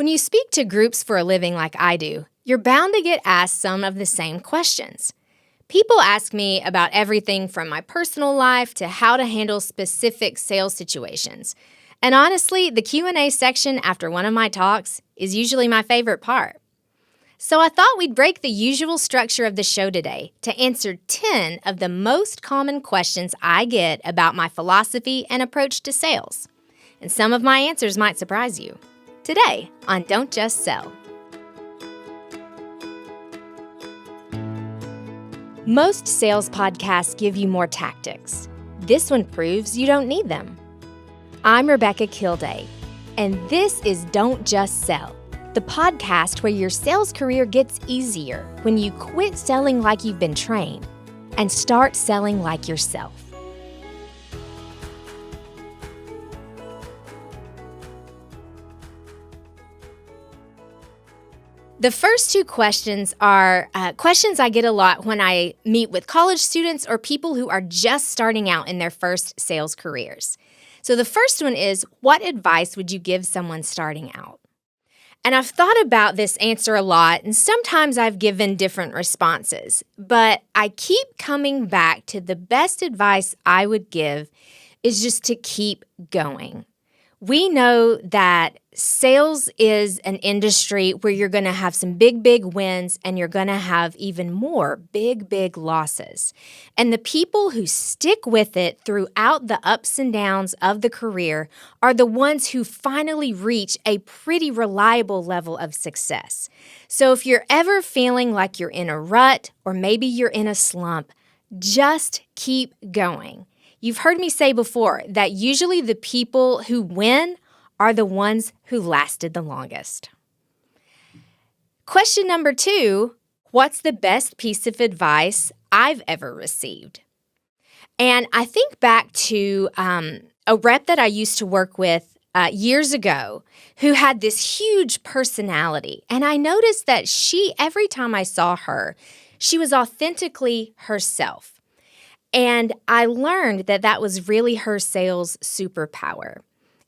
When you speak to groups for a living like I do, you're bound to get asked some of the same questions. People ask me about everything from my personal life to how to handle specific sales situations. And honestly, the Q&A section after one of my talks is usually my favorite part. So I thought we'd break the usual structure of the show today to answer 10 of the most common questions I get about my philosophy and approach to sales. And some of my answers might surprise you. Today on Don't Just Sell. Most sales podcasts give you more tactics. This one proves you don't need them. I'm Rebecca Kilday, and this is Don't Just Sell, the podcast where your sales career gets easier when you quit selling like you've been trained and start selling like yourself. The first two questions are questions I get a lot when I meet with college students or people who are just starting out in their first sales careers. So the first one is, what advice would you give someone starting out? And I've thought about this answer a lot, and sometimes I've given different responses, but I keep coming back to the best advice I would give is just to keep going. We know that sales is an industry where you're going to have some big wins and you're going to have even more big losses. And the people who stick with it throughout the ups and downs of the career are the ones who finally reach a pretty reliable level of success. So if you're ever feeling like you're in a rut or maybe you're in a slump, just keep going. You've heard me say before that usually the people who win are the ones who lasted the longest. Question number 2, what's the best piece of advice I've ever received? And I think back to a rep that I used to work with years ago who had this huge personality. And I noticed that every time I saw her, she was authentically herself. And I learned that that was really her sales superpower.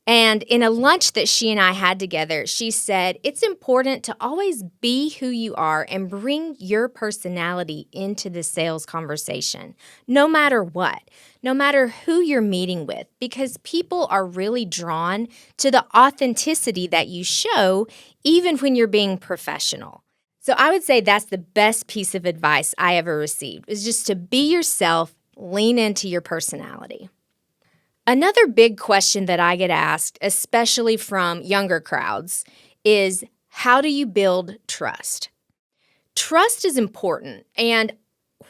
And in a lunch that she and I had together, she said, it's important to always be who you are and bring your personality into the sales conversation, no matter what, no matter who you're meeting with, because people are really drawn to the authenticity that you show, even when you're being professional. So I would say that's the best piece of advice I ever received, is just to be yourself. Lean into your personality. Another big question that I get asked, especially from younger crowds, is how do you build trust? Trust is important, and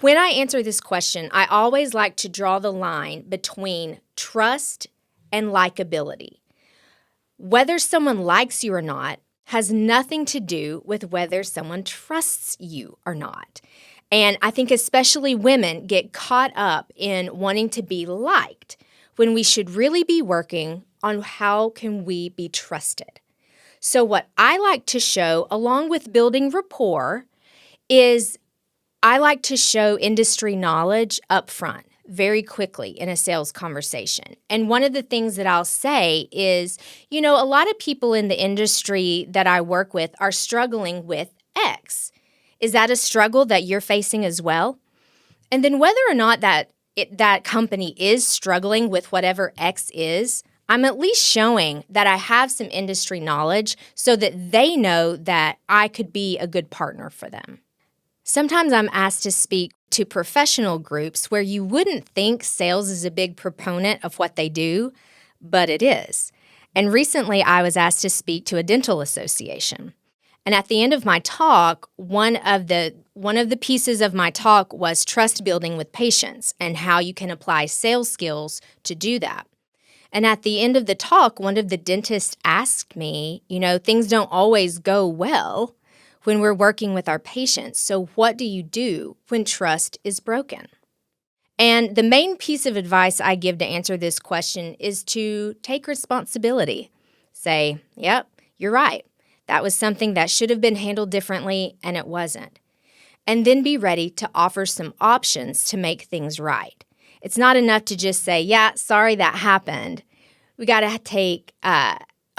when I answer this question, I always like to draw the line between trust and likability. Whether someone likes you or not has nothing to do with whether someone trusts you or not. And I think especially women get caught up in wanting to be liked when we should really be working on how can we be trusted. So what I like to show, along with building rapport, is I like to show industry knowledge up front very quickly in a sales conversation. And one of the things that I'll say is, a lot of people in the industry that I work with are struggling with X. Is that a struggle that you're facing as well? And then whether or not that company is struggling with whatever X is, I'm at least showing that I have some industry knowledge so that they know that I could be a good partner for them. Sometimes I'm asked to speak to professional groups where you wouldn't think sales is a big proponent of what they do, but it is. And recently I was asked to speak to a dental association. And at the end of my talk, one of the pieces of my talk was trust building with patients and how you can apply sales skills to do that. And at the end of the talk, one of the dentists asked me, things don't always go well when we're working with our patients. So what do you do when trust is broken? And the main piece of advice I give to answer this question is to take responsibility. Say, yep, you're right. That was something that should have been handled differently, and it wasn't. And then be ready to offer some options to make things right. It's not enough to just say, yeah, sorry that happened. We got to take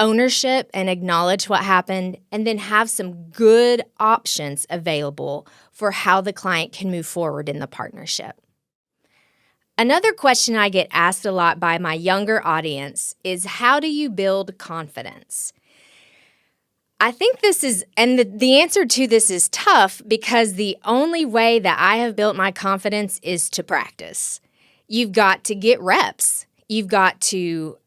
ownership and acknowledge what happened, and then have some good options available for how the client can move forward in the partnership. Another question I get asked a lot by my younger audience is, how do you build confidence? I think this is, and the answer to this is tough, because the only way that I have built my confidence is to practice. You've got to get reps. You've got to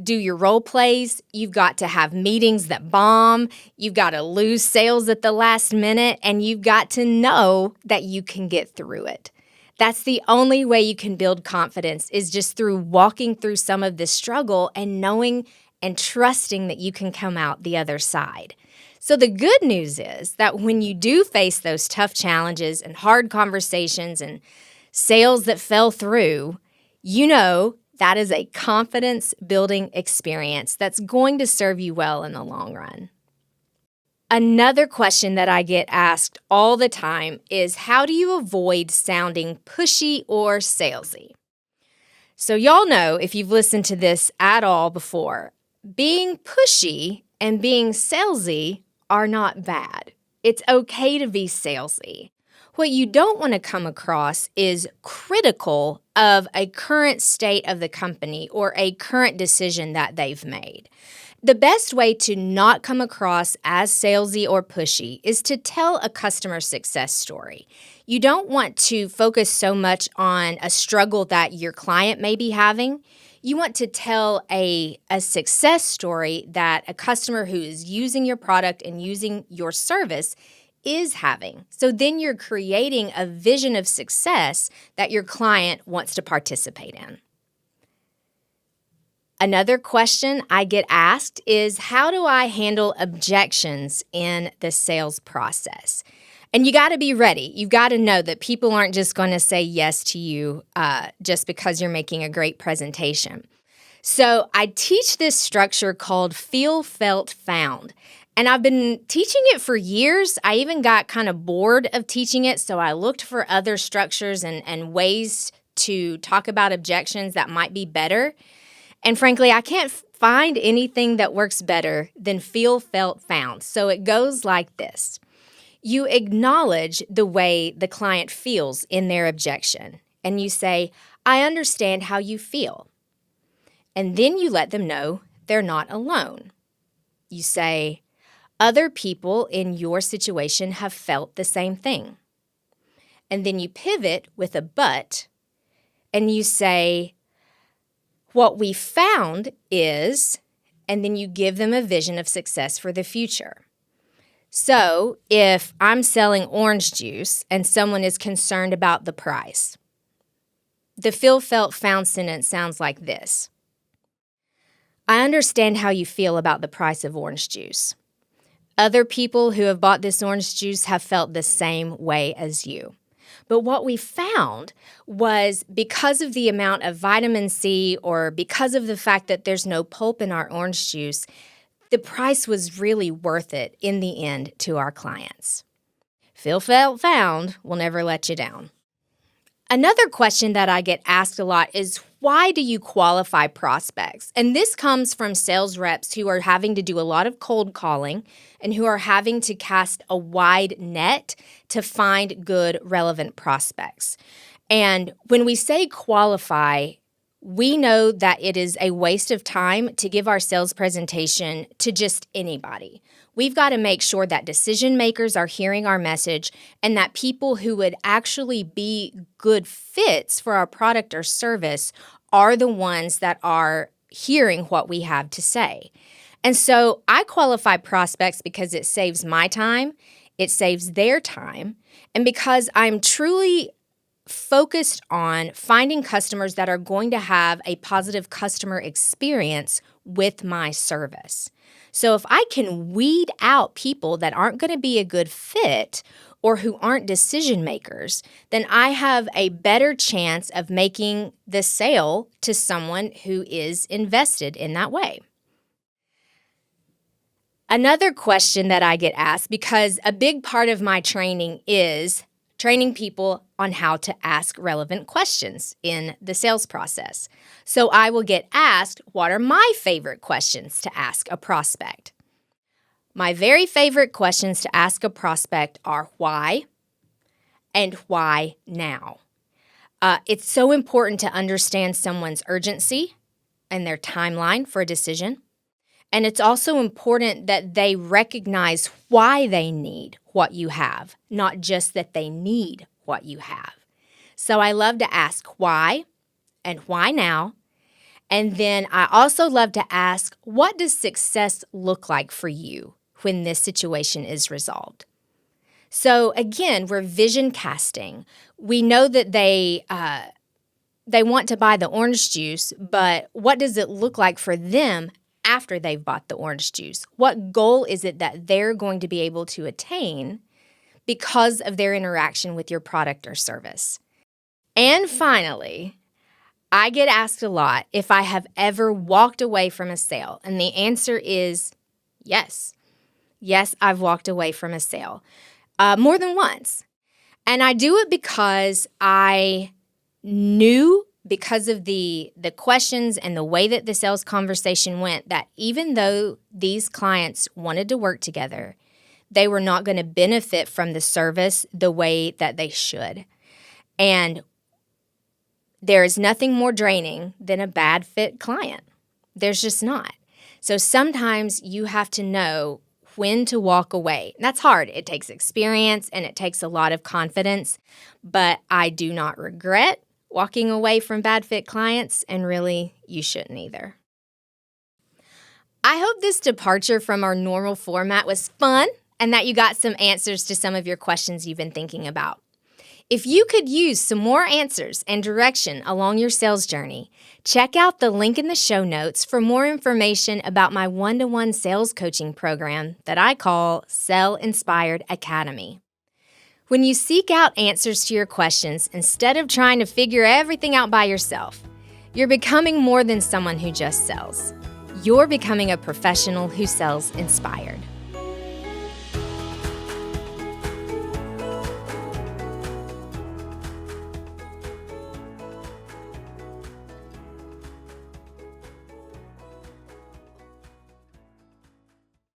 do your role plays. You've got to have meetings that bomb. You've got to lose sales at the last minute, and you've got to know that you can get through it. That's the only way you can build confidence, is just through walking through some of this struggle and knowing and trusting that you can come out the other side. So the good news is that when you do face those tough challenges and hard conversations and sales that fell through, you know that is a confidence-building experience that's going to serve you well in the long run. Another question that I get asked all the time is, how do you avoid sounding pushy or salesy? So y'all know, if you've listened to this at all before, being pushy and being salesy are not bad. It's okay to be salesy. What you don't want to come across is critical of a current state of the company or a current decision that they've made. The best way to not come across as salesy or pushy is to tell a customer success story. You don't want to focus so much on a struggle that your client may be having. You want to tell a success story that a customer who is using your product and using your service is having. So then you're creating a vision of success that your client wants to participate in. Another question I get asked is, how do I handle objections in the sales process? And you got to be ready. You've got to know that people aren't just going to say yes to you just because you're making a great presentation. So I teach this structure called Feel, Felt, Found. And I've been teaching it for years. I even got kind of bored of teaching it, so I looked for other structures and ways to talk about objections that might be better. And frankly, I can't find anything that works better than Feel, Felt, Found. So it goes like this. You acknowledge the way the client feels in their objection, and you say, I understand how you feel. And then you let them know they're not alone. You say, other people in your situation have felt the same thing. And then you pivot with a but, and you say, what we found is, and then you give them a vision of success for the future. So if I'm selling orange juice and someone is concerned about the price, the Feel, Felt, Found sentence sounds like this. I understand how you feel about the price of orange juice. Other people who have bought this orange juice have felt the same way as you. But what we found was, because of the amount of vitamin C, or because of the fact that there's no pulp in our orange juice, the price was really worth it in the end to our clients. Feel, Felt, Found will never let you down. Another question that I get asked a lot is, why do you qualify prospects? And this comes from sales reps who are having to do a lot of cold calling and who are having to cast a wide net to find good, relevant prospects. And when we say qualify, we know that it is a waste of time to give our sales presentation to just anybody. We've got to make sure that decision makers are hearing our message and that people who would actually be good fits for our product or service are the ones that are hearing what we have to say. And so I qualify prospects because it saves my time, it saves their time, and because I'm truly focused on finding customers that are going to have a positive customer experience with my service. So if I can weed out people that aren't going to be a good fit or who aren't decision makers, then I have a better chance of making the sale to someone who is invested in that way. Another question that I get asked, because a big part of my training is training people on how to ask relevant questions in the sales process. So I will get asked, what are my favorite questions to ask a prospect? My very favorite questions to ask a prospect are why and why now. It's so important to understand someone's urgency and their timeline for a decision. And it's also important that they recognize why they need what you have, not just that they need what you have. So I love to ask why and why now. And then I also love to ask, what does success look like for you when this situation is resolved? So again, we're vision casting. We know that they want to buy the orange juice, but what does it look like for them after they've bought the orange juice? What goal is it that they're going to be able to attain because of their interaction with your product or service? And finally, I get asked a lot if I have ever walked away from a sale, and the answer is yes. Yes, I've walked away from a sale more than once. And I do it because I knew, because of the questions and the way that the sales conversation went, that even though these clients wanted to work together, they were not going to benefit from the service the way that they should. And there is nothing more draining than a bad fit client. There's just not. So sometimes you have to know when to walk away. And that's hard. It takes experience and it takes a lot of confidence, but I do not regret walking away from bad fit clients, and really, you shouldn't either. I hope this departure from our normal format was fun and that you got some answers to some of your questions you've been thinking about. If you could use some more answers and direction along your sales journey, check out the link in the show notes for more information about my one-to-one sales coaching program that I call Sell Inspired Academy. When you seek out answers to your questions instead of trying to figure everything out by yourself, you're becoming more than someone who just sells. You're becoming a professional who sells inspired.